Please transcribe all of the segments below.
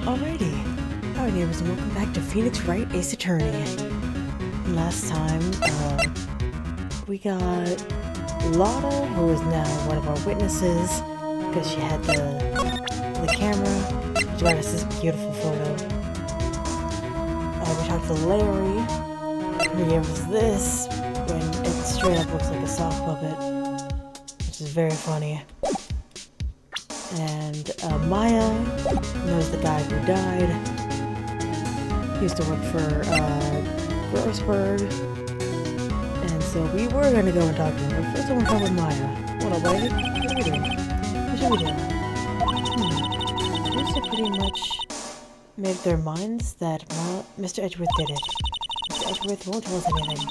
Alrighty, howdy neighbors and welcome back to Phoenix Wright Ace Attorney. Last time, we got Lotta, who is now one of our witnesses, because she had the camera. She got us this beautiful photo. We talked to Larry, who gave us this, when it straight up looks like a sock puppet, which is very funny. And Maya knows the guy who died. He used to work for GamesRHard. And so we were going to go and talk to him, but first I want to talk with Maya. What up, lady? What are we doing? What should we do? Seems to pretty much made up their minds that Mr. Edgeworth did it. Mr. Edgeworth won't tell us anything.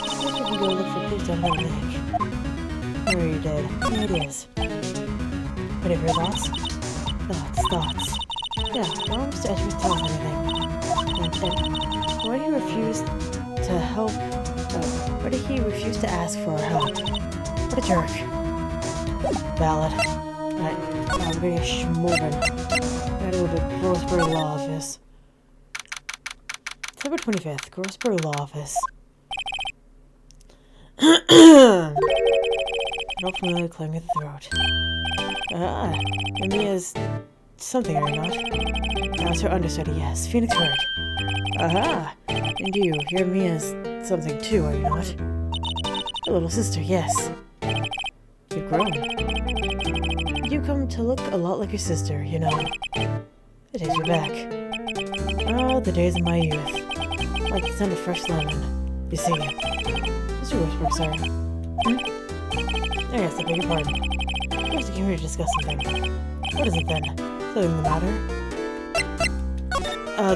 So we can go look for clues down the lake. Where are you dead? Any ideas? What are your thoughts? Thoughts. Yeah, why won't Mr. Edgeworth tell us anything? And why did he refuse to help? Why did he refuse to ask for our help? What a jerk. Valid. I'm gonna get schmovin'. Gotta go to Grossbury Law Office. December 25th, Grossbury Law Office. Not familiar clearing of the throat. Mia's something, are you not? That's her understudy, yes. Phoenix Wright. Aha! And you're Mia's something too, are you not? Her little sister, yes. You've grown. You come to look a lot like your sister, you know. It takes me back. Oh, the days of my youth. Like the scent of fresh lemon. You see. Mr. Westbrook, sir. Oh, yes, I beg your pardon. I was came here to discuss something. What is it then? Something the matter?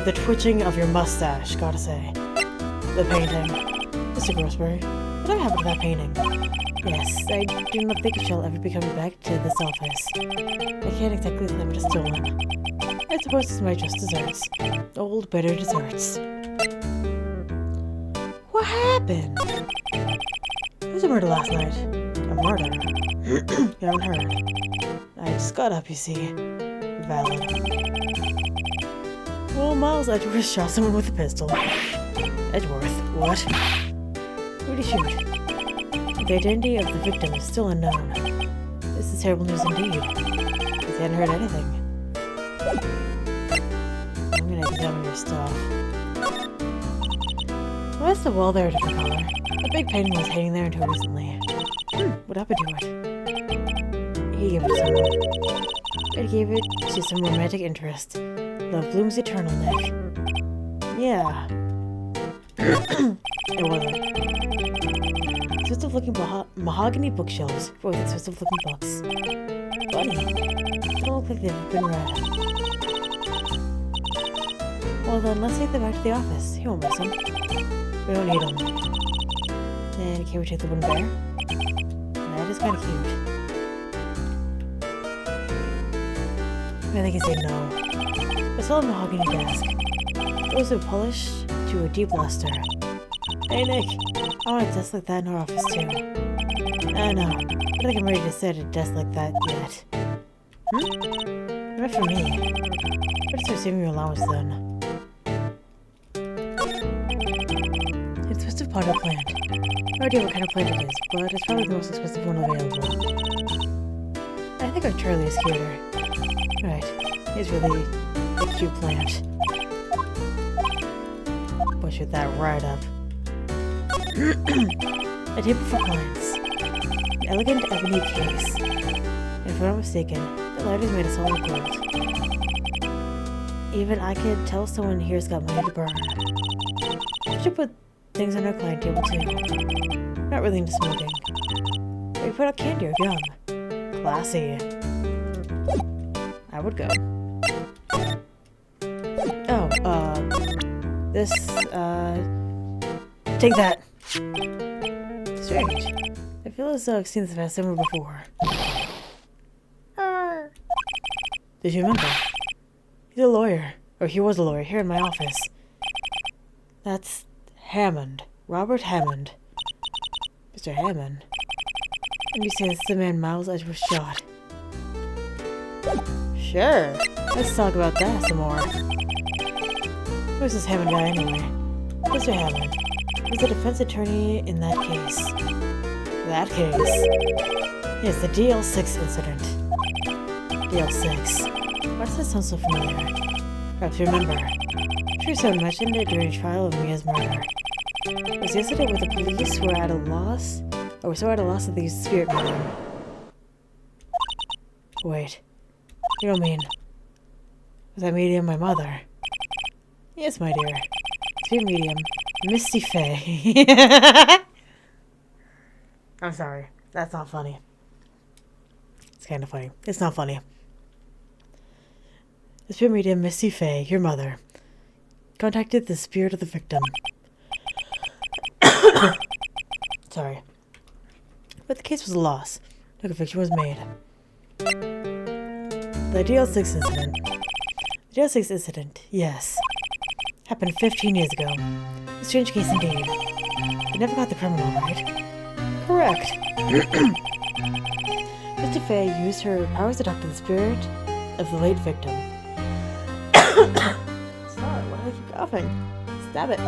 The twitching of your mustache, gotta say. The painting. Mr. Grossbury, whatever happened to that painting? Yes, I do not think it shall ever be coming back to this office. I can't exactly claim it as stolen. I suppose it's my just desserts. Old, bitter desserts. What happened? There was a murder last night. A murder? You haven't heard. I just got up, you see. Valid. Well, Miles Edgeworth shot someone with a pistol. Edgeworth? What? Who did he shoot? The identity of the victim is still unknown. This is terrible news indeed. Because they hadn't heard anything. I'm gonna examine your stuff. Why is the wall there a different color? The big painting was hanging there until recently. What happened to it? He gave it to someone. It gave it to some romantic interest. Love blooms eternal, Nick. Yeah. It wasn't. Expensive-looking mahogany bookshelves with expensive-looking books. Funny. They don't look like they've been read. Well then, let's take them back to the office. He won't miss them. We don't need them. Then can we take the wooden bear? That is kind of cute. I think he'd say no. It's all a mahogany desk. Those are polished to a deep luster. Hey Nick, I want a desk like that in our office too. No, I don't think I'm ready to sit at a desk like that yet. Not for me. Better start saving your allowance then. It's a twisted potted plant. No idea what kind of plant it is, but it's probably the most expensive one available. I think our Charlie is cuter. Right, he's really a cute plant. Butchered that right up. A table for clients. An elegant ebony case. If I'm not mistaken, the light is made of solid gold. Even I could tell someone here's got money to burn. We should put things on our client table too. Not really into smoking. We put out candy or gum. Classy. I would go. Oh, this, take that. Strange. I feel as though I've seen this fast somewhere before. Did you remember? He's a lawyer. Or he was a lawyer here in my office. That's Hammond. Robert Hammond. Mr. Hammond. And you say it's the man Miles Edgeworth shot. Sure. Let's talk about that some more. Who's this Hammond guy anyway? Mr. Hammond was the defense attorney in that case. That case? Yes, the DL6 incident. DL6. Why does that sound so familiar? Perhaps you remember. Truso mentioned it during a trial of Mia's murder. It was yesterday where the police were at a loss, or were so at a loss of the spirit medium. Wait. You don't mean... Was that medium my mother? Yes, my dear. Spirit medium. Misty Faye. I'm sorry. That's not funny. It's kind of funny. It's not funny. The spirit medium Misty Faye, your mother, contacted the spirit of the victim. Sorry. But the case was a loss. No conviction was made. The DL6 incident. The DL6 incident, yes. Happened 15 years ago. A strange case indeed. They never got the criminal, right? Correct. Mr. Faye used her powers to talk to the spirit of the late victim. Sorry, why do I keep coughing? Stab it.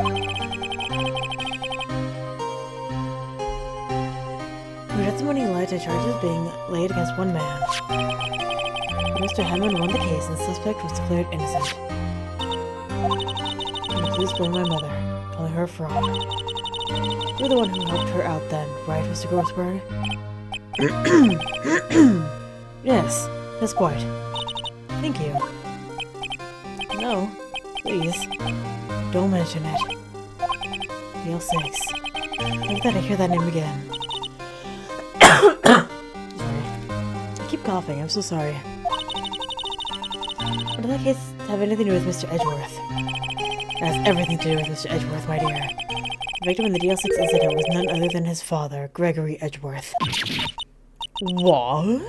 The testimony lied to charges being laid against one man. But Mr. Hammond won the case and the suspect was declared innocent. And the police blamed my mother, calling her a fraud. You were the one who helped her out then, right, Mr. Grossberg? Yes, that's quite. Thank you. No, please. Don't mention it. DL6. Never thought I'd hear that name again. Sorry. I keep coughing, I'm so sorry. What did that case have anything to do with Mr. Edgeworth? It has everything to do with Mr. Edgeworth, my dear. The victim in the DL6 incident was none other than his father, Gregory Edgeworth. What?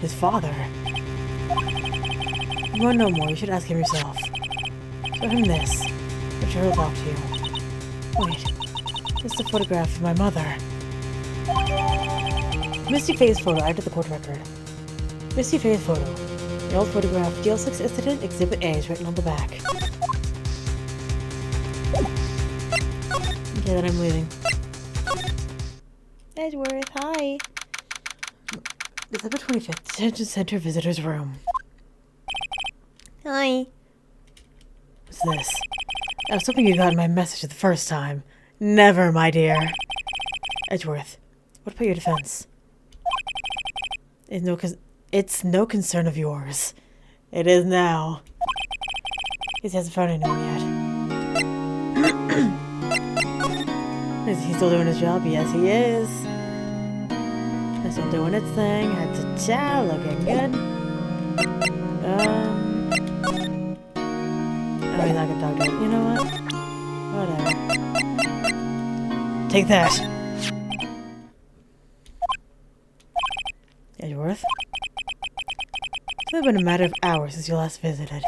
His father? If you want to know more, you should ask him yourself. Show him this. I'm sure he'll talk to you. Wait. This is a photograph of my mother. Misty Faye's photo added to the court record. Misty Faye's photo. The old photograph, DL6 incident, Exhibit A is written on the back. Okay, then I'm leaving. Edgeworth, hi! December 25th, Detention Center Visitor's Room. Hi! What's this? I was hoping you got my message the first time. Never, my dear. Edgeworth, what about your defense? It's no concern of yours. It is now. He hasn't found anyone yet. Is he still doing his job? Yes, he is. It's still doing its thing. Ha-cha-cha, looking good. Oh, he's not gonna talk to it. You know what? Whatever. Take that. Edgeworth? It's only been a matter of hours since you last visited.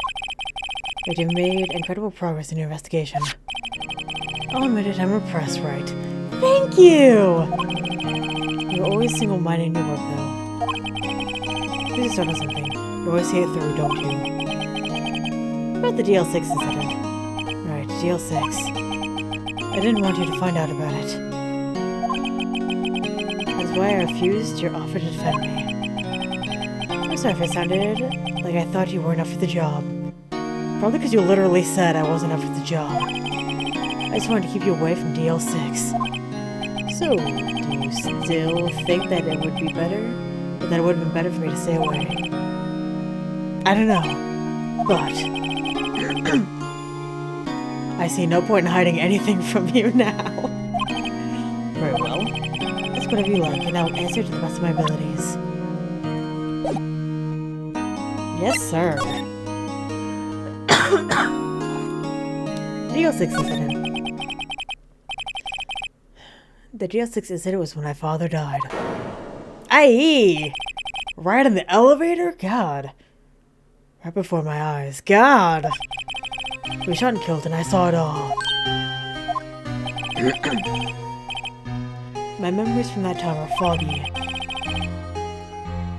But you've made incredible progress in your investigation. I'll admit it, I'm impressed, right? Thank you! You're always single-minded in your work, though. Please start on something. You always see it through, don't you? About the DL6 incident. Right, DL6. I didn't want you to find out about it. That's why I refused your offer to defend me. I'm sorry if it sounded like I thought you weren't up for the job. Probably because you literally said I wasn't up for the job. I just wanted to keep you away from DL6. So, do you still think that it would be better? Or that it would have been better for me to stay away? I don't know. But... I see no point in hiding anything from you now. Very well. Ask whatever you like, and I will answer to the best of my abilities. Yes, sir. DL6 incident. The DL6 incident was when my father died. Aye! Right in the elevator? God. Right before my eyes. God! We shot and killed, and I saw it all. My memories from that time are foggy.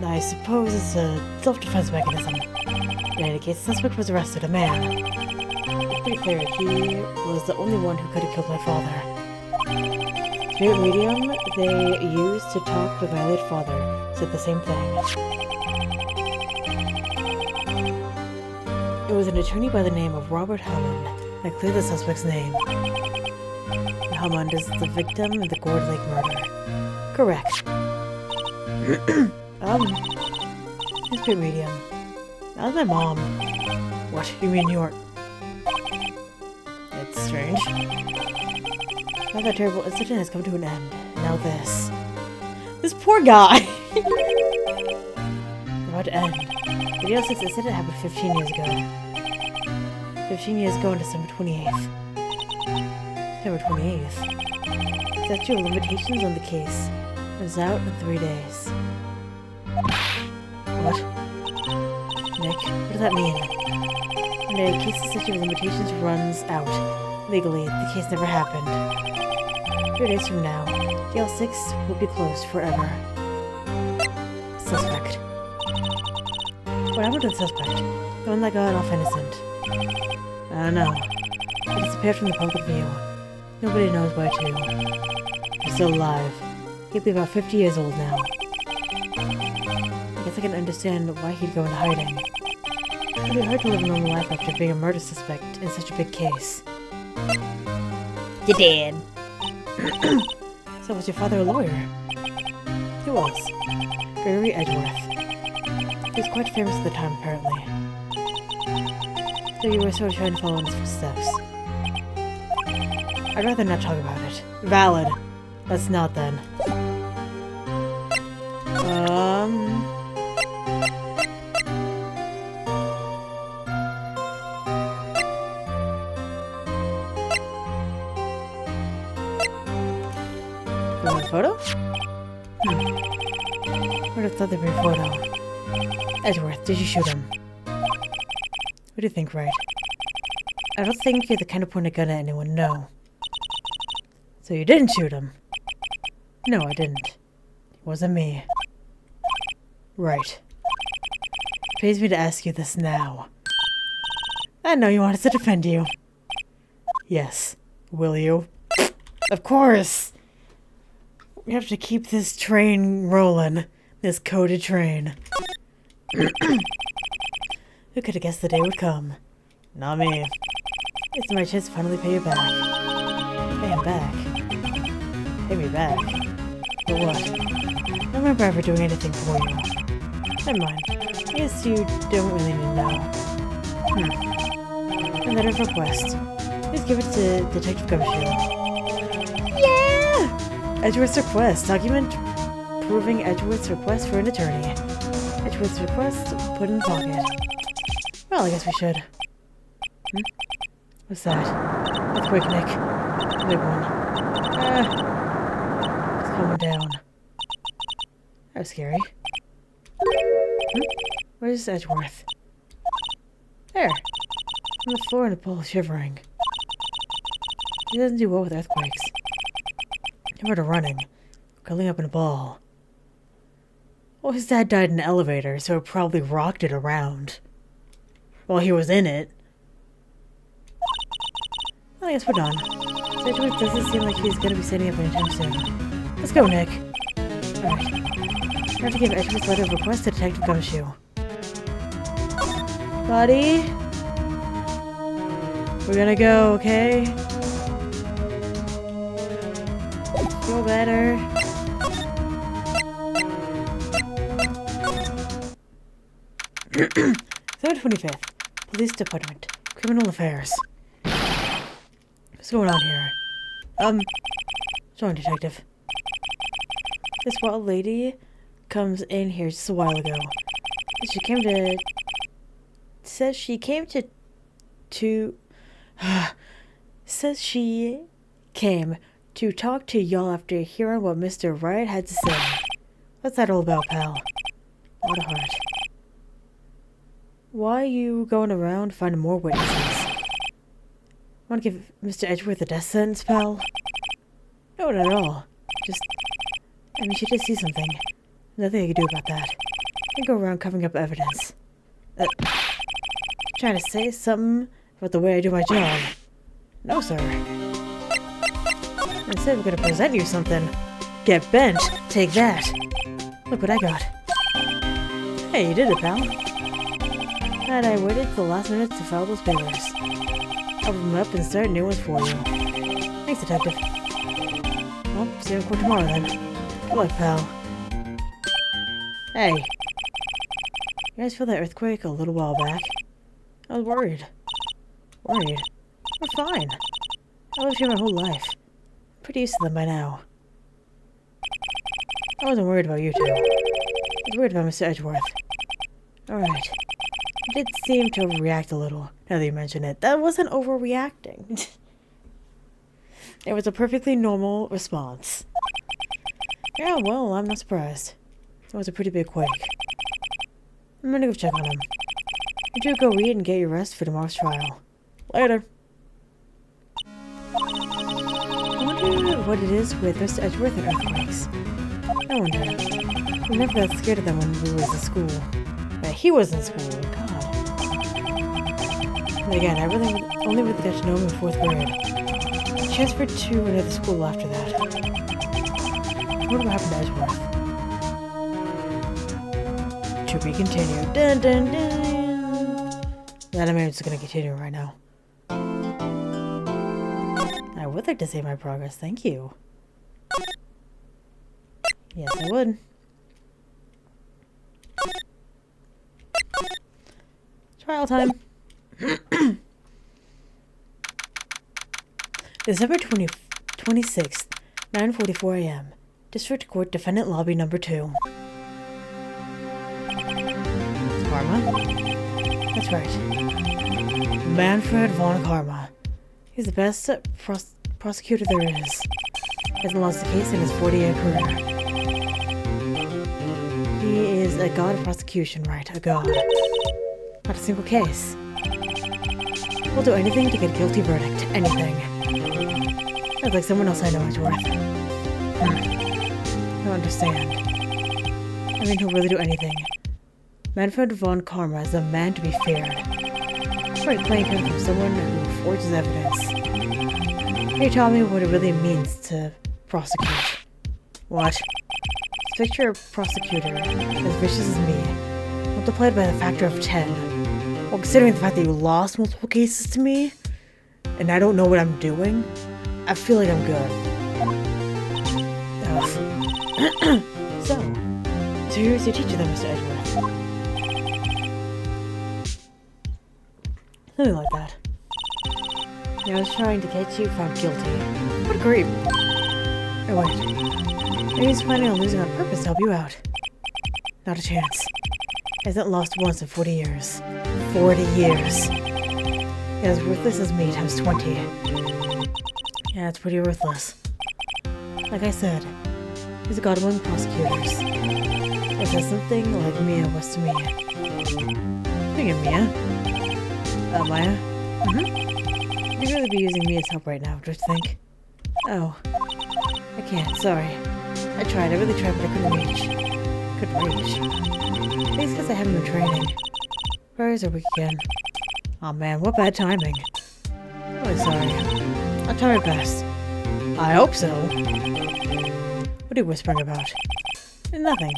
I suppose it's a self-defense mechanism. In any case, the suspect was arrested, a man. It's pretty clear he was the only one who could have killed my father. Spirit medium they used to talk with my late father said the same thing. It was an attorney by the name of Robert Hammond that cleared the suspect's name. Hammond is the victim in the Gourd Lake murder. Correct. Spirit medium. That was my mom. What? You mean you aren't? It's strange. Now that terrible incident has come to an end. Now this. This poor guy! About to end. The DL6 incident happened 15 years ago. 15 years ago on December 28th. December 28th? Statute of limitations on the case. Runs out in 3 days. What? Nick, what does that mean? When a case's statute of limitations runs out, legally, the case never happened. 3 days from now, DL6 will be closed forever. Suspect. What happened to the suspect? The one that got off innocent. I don't know. He disappeared from the public view. Nobody knows where to. He's still alive. He'd be about 50 years old now. I guess I can understand why he'd go into hiding. It'd be hard to live a normal life after being a murder suspect in such a big case. You did. So was your father a lawyer? He was. Gregory Edgeworth. He was quite famous at the time, apparently. So you were sort of trying to follow in his footsteps. I'd rather not talk about it. Valid. Let's not then. You want a photo? Would have thought there'd be a photo. Edgeworth, did you shoot him? What do you think, Wright? I don't think you're the kind of point a gun at anyone, no. So you didn't shoot him? No, I didn't. It wasn't me. Right. It pays me to ask you this now. I know you want us to defend you. Yes. Will you? Of course! We have to keep this train rolling. This coded train. Who could have guessed the day would come? Not me. It's my chance to finally pay you back. Pay him back? Pay me back? For what? I don't remember ever doing anything for you. Never mind. I guess you don't really need to know. A letter of request. Please give it to Detective Gumshoe. Yeah! Edgeworth's request. Document proving Edgeworth's request for an attorney. Edgeworth's request put in the pocket. Well, I guess we should. What's that? Earthquake, Nick. Big one. It's calming down. That was scary. Where's Edgeworth? There. On the floor in a pool, shivering. He doesn't do well with earthquakes. Never to running. Curling up in a ball. Well, his dad died in an elevator, so it probably rocked it around. While he was in it. Well, I guess we're done. Edgeworth doesn't seem like he's gonna be standing up anytime soon. Let's go, Nick. Alright. I have to give Edgeworth's letter of request to Detective Gumshoe. Buddy? We're gonna go, okay? Feel better. September 25th. Police Department. Criminal Affairs. What's going on here? Sorry, Detective. This wild lady comes in here just a while ago. She came to... Says she came to talk to y'all after hearing what Mr. Wright had to say. What's that all about, pal? What a heart. Why are you going around finding more witnesses? Want to give Mr. Edgeworth a death sentence, pal? No, not at all. Just... I mean, she did see something. Nothing I can do about that. and go around covering up evidence. Trying to say something about the way I do my job. No, sir. Instead, we're gonna present you something. Get bent. Take that. Look what I got. Hey, you did it, pal. And I waited till the last minute to file those papers. I'll open them up and start new ones for you. Thanks, Detective. Well, see you in court tomorrow then. Good luck, pal. Hey. You guys feel that earthquake a little while back? I was worried. Worried? We're fine. I lived here my whole life. Pretty used to them by now. I wasn't worried about you two. I was worried about Mr. Edgeworth. Alright. You did seem to overreact a little, now that you mention it. That wasn't overreacting. It was a perfectly normal response. Yeah, well, I'm not surprised. It was a pretty big quake. I'm gonna go check on him. You two go read and get your rest for tomorrow's trial. Later. I wonder what it is with Mr. Edgeworth and earthquakes. I wonder. We never got scared of them when we was in school. But he was in school, God. And again, I really only got to know him in 4th grade. He transferred to another school after that. I wonder what happened to Edgeworth. To be continued. Dun dun dun! That I'm just gonna continue right now. I would like to save my progress, thank you. Yes, I would. Trial time. December 26th, 9:44 a.m. District Court Defendant Lobby Number 2. Karma? That's right. Manfred von Karma. He's the best prosecutor there is. He hasn't lost a case in his 40-year career. He is a god of prosecution, right? A god. Not a single case. We'll do anything to get a guilty verdict. Anything. Sounds like someone else I know is worth. I don't understand. I mean, he'll really do anything. Manfred von Karma is a man to be feared. Quite plain coming from someone who forges evidence. Can you tell me what it really means to prosecute? What? Picture a prosecutor as vicious as me, multiplied by the factor of 10. Well, considering the fact that you lost multiple cases to me, and I don't know what I'm doing, I feel like I'm good. So here's your teacher then, Mr. Edgeworth. Something like that. Yeah, I was trying to get you found guilty. What a creep. Oh wait. Maybe he's planning on losing on purpose to help you out. Not a chance. He hasn't lost once in 40 years. 40 years. Yeah, as worthless as me times 20. Yeah, it's pretty worthless. Like I said, he's a god among prosecutors. It says something like Mia was to me. Speaking of Mia. Maya? You'd really be using Mia's help right now, don't you think? Oh. I can't, sorry. I really tried, but I couldn't reach. Maybe it's because I haven't been training. Fridays are weak again. Aw man, what bad timing. I'm really sorry. I'll try my best. I hope so. What are you whispering about? Nothing.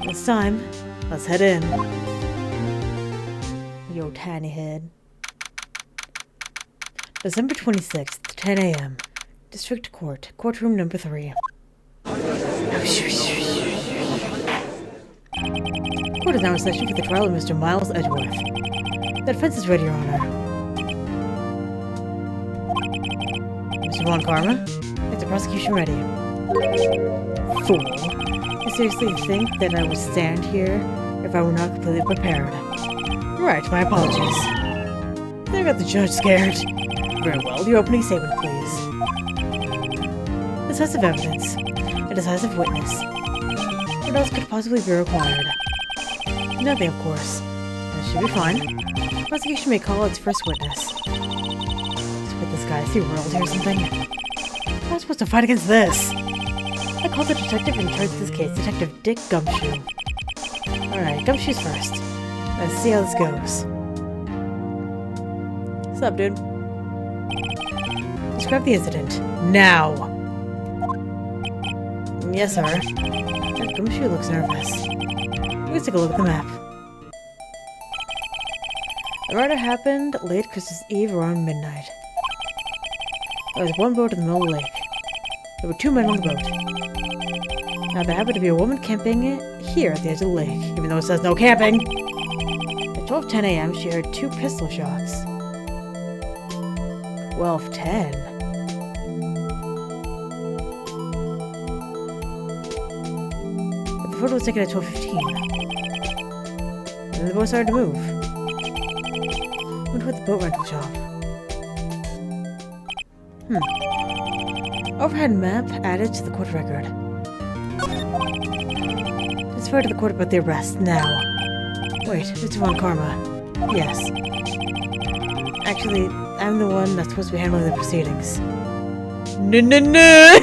It's time. Let's head in. Yo, tiny head. December 26th, 10 a.m. District Court, Courtroom Number 3. Court is now in session for the trial of Mr. Miles Edgeworth. The defense is ready, Your Honor. Mr. Von Karma, is the prosecution ready? Fool. You seriously think that I would stand here if I were not completely prepared? Right, my apologies. I got the judge scared. Very well, your opening statement, please. Decisive evidence. A decisive witness. What else could possibly be required? Nothing, of course. That should be fine. The prosecution may call its first witness. What's with this guy? Is he royalty or something? How am I supposed to fight against this? I called the detective in charge of this case, Detective Dick Gumshoe. Alright, gumshoes first. Let's see how this goes. What's up, dude? Describe the incident. Now! Yes, sir. That gumshoe looks nervous. Let's take a look at the map. The murder happened late Christmas Eve around midnight. There was one boat in the middle of the lake. There were 2 men on the boat. Now there happened to be a woman camping here at the edge of the lake, even though it says no camping. At 12:10 a.m. she heard 2 pistol shots. 12:10. But the photo was taken at 12:15. And then the boat started to move. Went with the boat rental shop. Overhead map added to the court record. Let's refer to the court about the arrest now. Wait, Mr. Von Karma. Yes. Actually, I'm the one that's supposed to be handling the proceedings. No, no, no!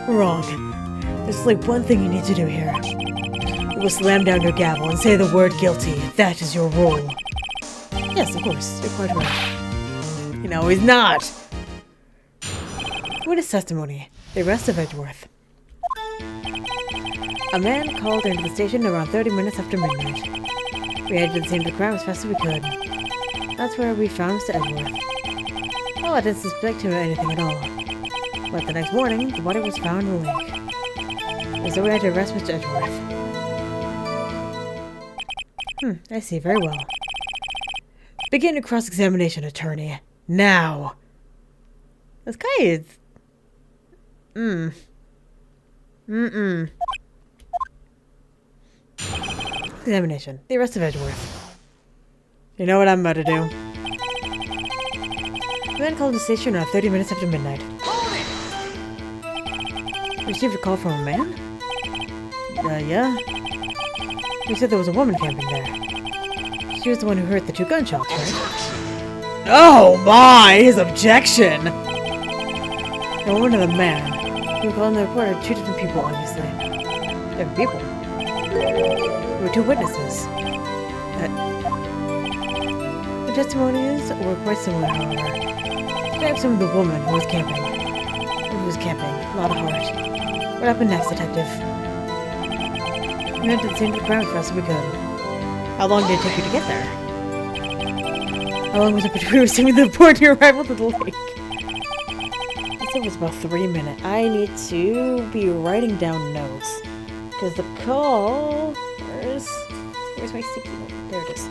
No. Wrong. There's like one thing you need to do here. You will slam down your gavel and say the word guilty. That is your role. Yes, of course. You're quite right. No, he's not! Witness testimony. The arrest of Edgeworth. A man called into the station around 30 minutes after midnight. We headed to the scene of the crime as fast as we could. That's where we found Mr. Edgeworth. Well, I didn't suspect him of anything at all. But the next morning, the body was found in the lake. So we had to arrest Mr. Edgeworth. I see. Very well. Begin your cross-examination, attorney. Now! This guy is... Examination. The arrest of Edgeworth. You know what I'm about to do. The man called the station around 30 minutes after midnight. Received a call from a man? Yeah. He said there was a woman camping there. She was the one who heard the 2 gunshots, right? Oh my! His objection! The woman and the man. You called the reporter 2 different people, obviously. Different people. There were 2 witnesses. The testimonies were quite similar, however. Describe some of the woman who was camping. A lot of heart. What happened next, detective? We went to the scene of the crime as fast as we could. How long did it take you to get there? How long was it between receiving the report and your arrival to the lake? I said it was about 3 minutes. I need to be writing down notes. Because the call... Where's my sticky note? There it is.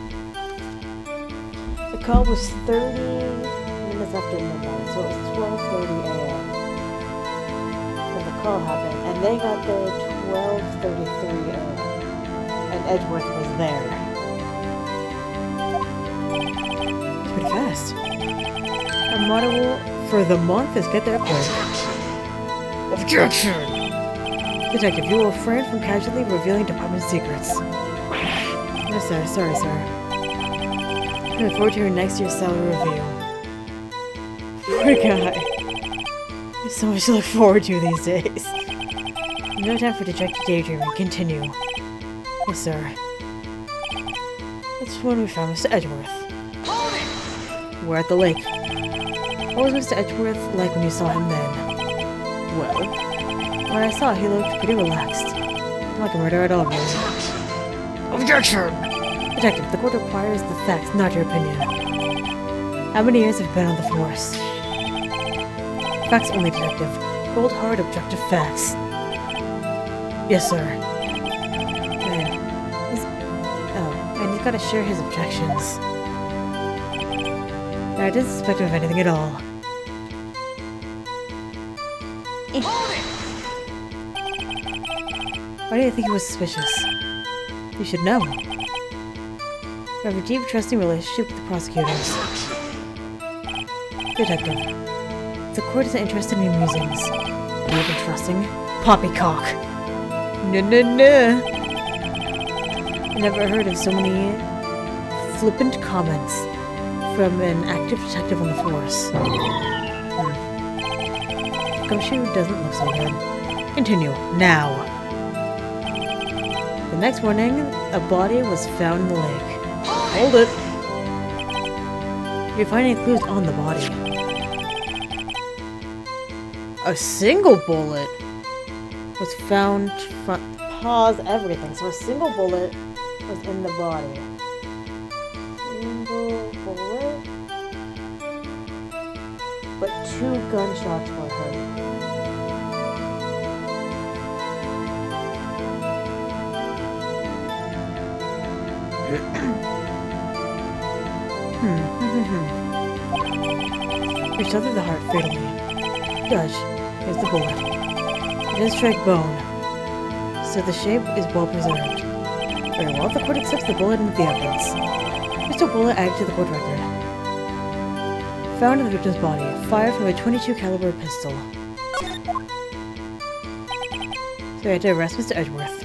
The call was 30 minutes after midnight, so it was 12:30 a.m. when the call happened. And they got there at 12:33 a.m. And Edgeworth was there. Pretty fast. Our motto for the month is get there quick. Objection! Detective, you will refrain from casually revealing department secrets. Yes, sir. Sorry, sir. I look forward to your next year's salary review. Poor guy. There's so much to look forward to these days. No time for dejected daydreaming. Continue. Yes, sir. That's when we found Mr. Edgeworth. We're at the lake. What was Mr. Edgeworth like when you saw him then? Well, when I saw, he looked pretty relaxed. Not like a murderer at all, really. Objection! Detective, the court requires the facts, not your opinion. How many years have you been on the force? Facts only, detective. Cold, hard, objective facts. Yes, sir. And he's gotta share his objections. I didn't suspect him of anything at all. Why do you think he was suspicious? You should know. You have a deep, trusting relationship with the prosecutors. Detective, the court isn't interested in your musings. Are you even trusting? Poppycock! No. I never heard of so many flippant comments from an active detective on the force. Gumshoe doesn't look so good. Continue, now. The next morning, a body was found in the lake. Hold it! You find any clues on the body? A single bullet was found from... Pause everything. So a single bullet was in the body. Single bullet? But 2 gunshots were heard. You're shot through the heart fatally. Judge, here's the bullet. It does strike bone, so the shape is well preserved. Very well, the court accepts the bullet into the evidence. Here's a bullet added to the court record. Found in the victim's body, fired from a .22 caliber pistol. So we had to arrest Mr. Edgeworth.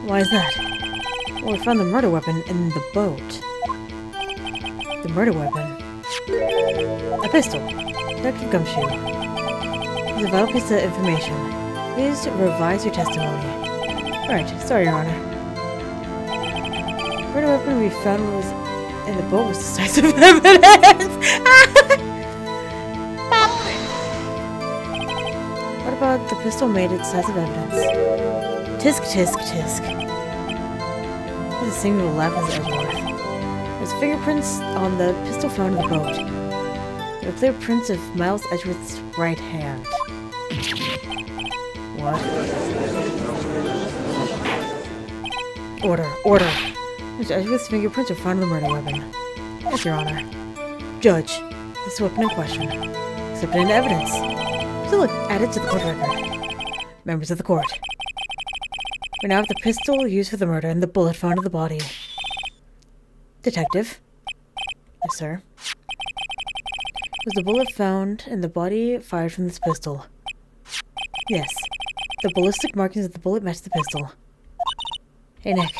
Why is that? Well, we found the murder weapon in the boat. The murder weapon? A pistol. Detective Gumshoe. This is a vital piece of information. Please revise your testimony. Alright, sorry, Your Honor. The murder weapon we found was in the boat was decisive evidence! What about the pistol made it decisive evidence? Tisk, tisk, tisk. There's a single laugh as Edgeworth. There's fingerprints on the pistol found in the boat. There are clear prints of Miles Edgeworth's right hand. What? Order, order! Mr. Edgeworth's fingerprints are found in the murder weapon. Yes, Your Honor. Judge, this weapon in question. Accepted into evidence. Still added to the court record. Members of the court. We now have the pistol used for the murder and the bullet found in the body. Detective? Yes, sir. Was the bullet found in the body fired from this pistol? Yes. The ballistic markings of the bullet match the pistol. Hey, Nick.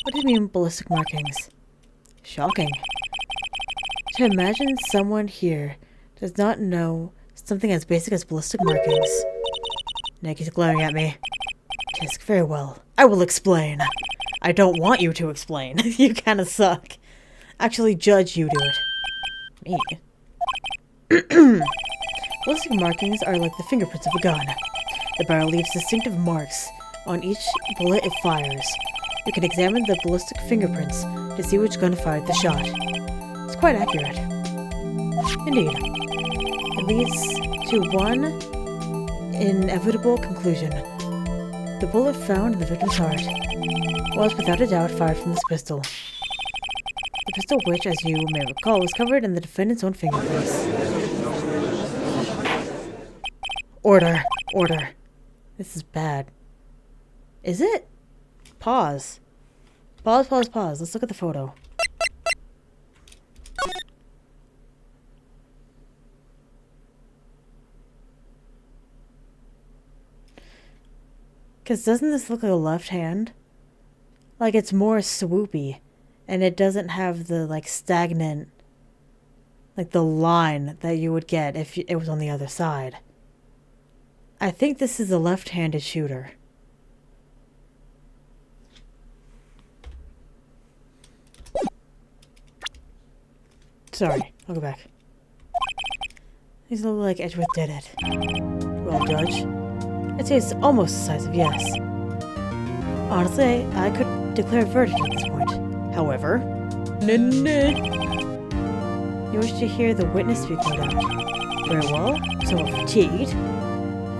What do you mean, ballistic markings? Shocking. To imagine someone here does not know something as basic as ballistic markings. Nick is glaring at me. Tisk, very well. I will explain. I don't want you to explain. You kinda suck. Actually, Judge, you do it. Me? Ballistic markings are like the fingerprints of a gun. The barrel leaves distinctive marks on each bullet it fires. You can examine the ballistic fingerprints to see which gun fired the shot. It's quite accurate. Indeed. It leads to one inevitable conclusion. The bullet found in the victim's heart was without a doubt fired from this pistol. The pistol which, as you may recall, was covered in the defendant's own fingerprints. Order! Order! This is bad. Is it? Pause. Pause, pause, pause. Let's look at the photo. Because doesn't this look like a left hand? Like it's more swoopy. And it doesn't have the, like, stagnant, like, the line that you would get if it was on the other side. I think this is a left-handed shooter. Sorry, I'll go back. These look like Edgeworth did it. Well, Judge, I'd say it's almost decisive, yes. Honestly, I could declare a verdict at this point. However, you wish to hear the witness speak, no doubt. Very well, I'm somewhat fatigued,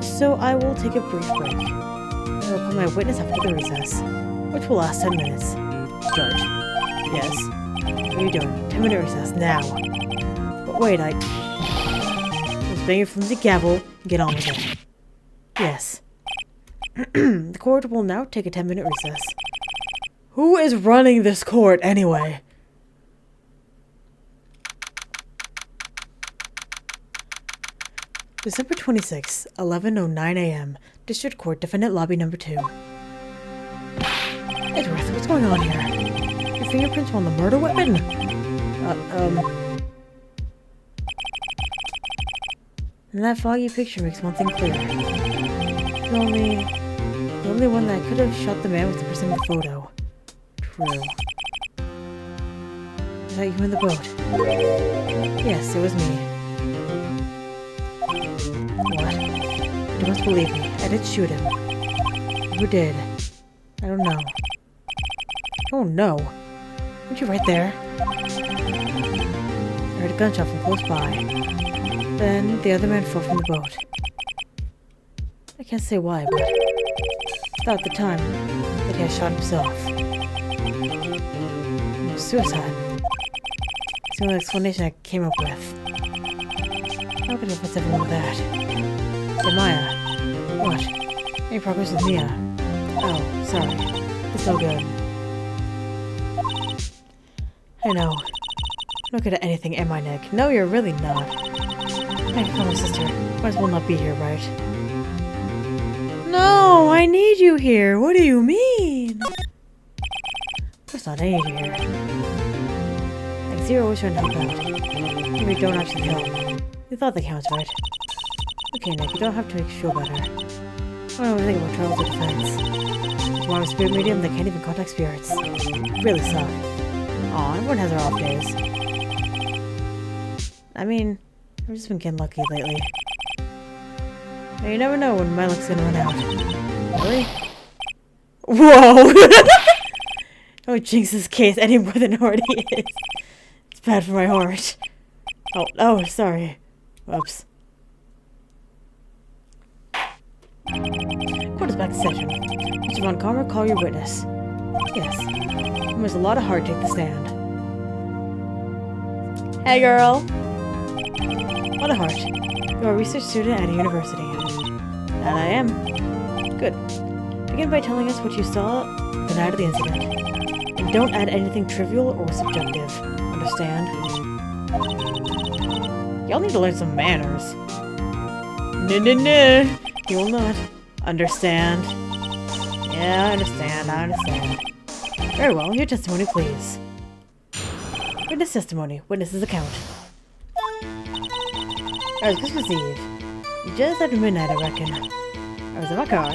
so I will take a brief break. I will call my witness after the recess, which will last 10 minutes. Judge. Yes? What are you doing? 10-minute recess, now. But wait, Just bang your flimsy gavel and get on with it. Yes. The court will now take a 10-minute recess. Who is running this court, anyway? December 26, 11:09 a.m. District Court, Defendant Lobby Number 2. Edgeworth, what's going on here? Your fingerprints on the murder weapon? And that foggy picture makes one thing clear. The only one that could have shot the man was the person in the photo. True. Is that you in the boat? Yes, it was me. What? You must believe me. I did shoot him. Who did? I don't know. Oh no. Weren't you right there? I heard a gunshot from close by. Then the other man fell from the boat. I can't say why, but I thought at the time that he had shot himself. It was suicide. It's the only explanation I came up with. How could I miss everyone with that? Hey, Maya. What? Any progress with Mia? Oh, sorry. It's no good. I know. I'm not good at anything, am I, Nick? No, you're really not. Hey, come on, sister. Might as well not be here, right? No, I need you here. What do you mean? Of course not, I need you here. Like, Zero always trying to help out. Maybe don't actually help. You thought that counts, right? Okay, Nick, you don't have to make you feel better. I don't know anything about trials or defense. You want a spirit medium that can't even contact spirits. You really suck. Aw, everyone has their off days. I mean, I've just been getting lucky lately. Now, you never know when my luck's gonna run out. Really? Whoa! Don't jinx this case any more than it already is. It's bad for my heart. Oh, sorry. Whoops. Court is back to session. Mr. Von Karma, call your witness. Yes. There's a lot of heart to take the stand. Hey, girl. What a heart. You're a research student at a university. That I am. Good. Begin by telling us what you saw the night of the incident. And don't add anything trivial or subjective. Understand? Y'all need to learn some manners. No. You will not. Understand? Yeah, I understand. Very well, your testimony, please. Witness testimony. Witness's account. Alright, Christmas Eve. Just after midnight, I reckon. I was in my car. I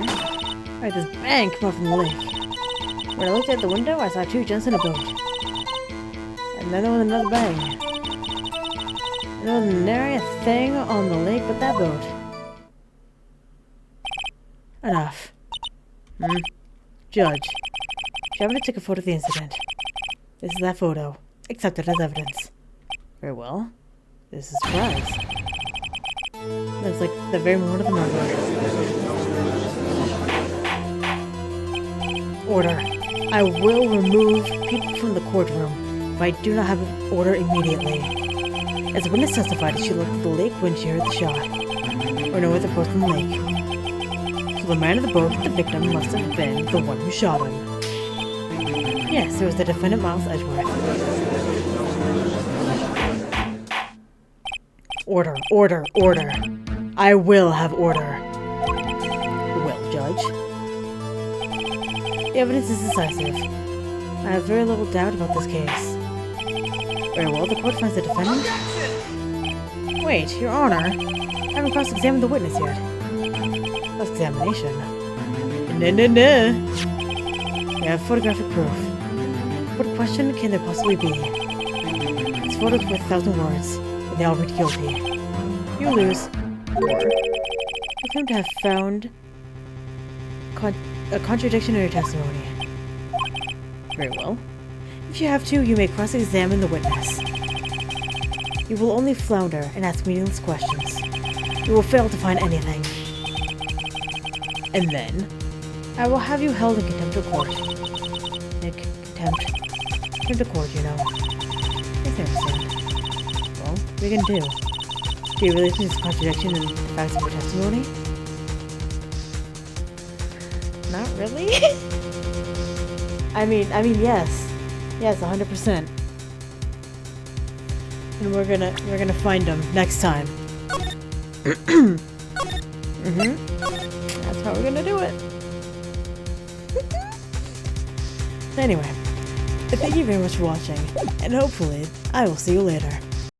heard this bang come up from the lake. When I looked out the window, I saw two gents in a boat. And then there was another bang. And there was nary a thing on the lake but that boat. Enough. Judge. Javita took a photo of the incident. This is that photo. Accepted as evidence. Very well. This is a surprise. That's like the very moment of the murder. Order. I will remove people from the courtroom if I do not have an order immediately. As the witness testified, she looked at the lake when she heard the shot. Or no other person in the lake. So the man in the boat with the victim must have been the one who shot him. Yes, it was the defendant, Miles Edgeworth. Order. I will have order. Well, Judge. The evidence is decisive. I have very little doubt about this case. Very well, the court finds the defendant. Wait, Your Honor. I haven't cross-examined the witness yet. Cross-examination? No. I have photographic proof. What question can there possibly be? This photo's worth 1,000 words, and they all read guilty. You lose. Or I claim to have found a contradiction in your testimony. Very well. If you have to, you may cross-examine the witness. You will only flounder and ask meaningless questions. You will fail to find anything. And then, I will have you held in contempt of court. Nick, contempt. Contempt of court, you know. I understand. Well, what are you gonna do? Do you really think it's a contradiction in the facts of your testimony? Not really? I mean, yes. Yes, 100%. And we're gonna find him next time. That's how we're gonna do it. Anyway, thank you very much for watching, and hopefully, I will see you later.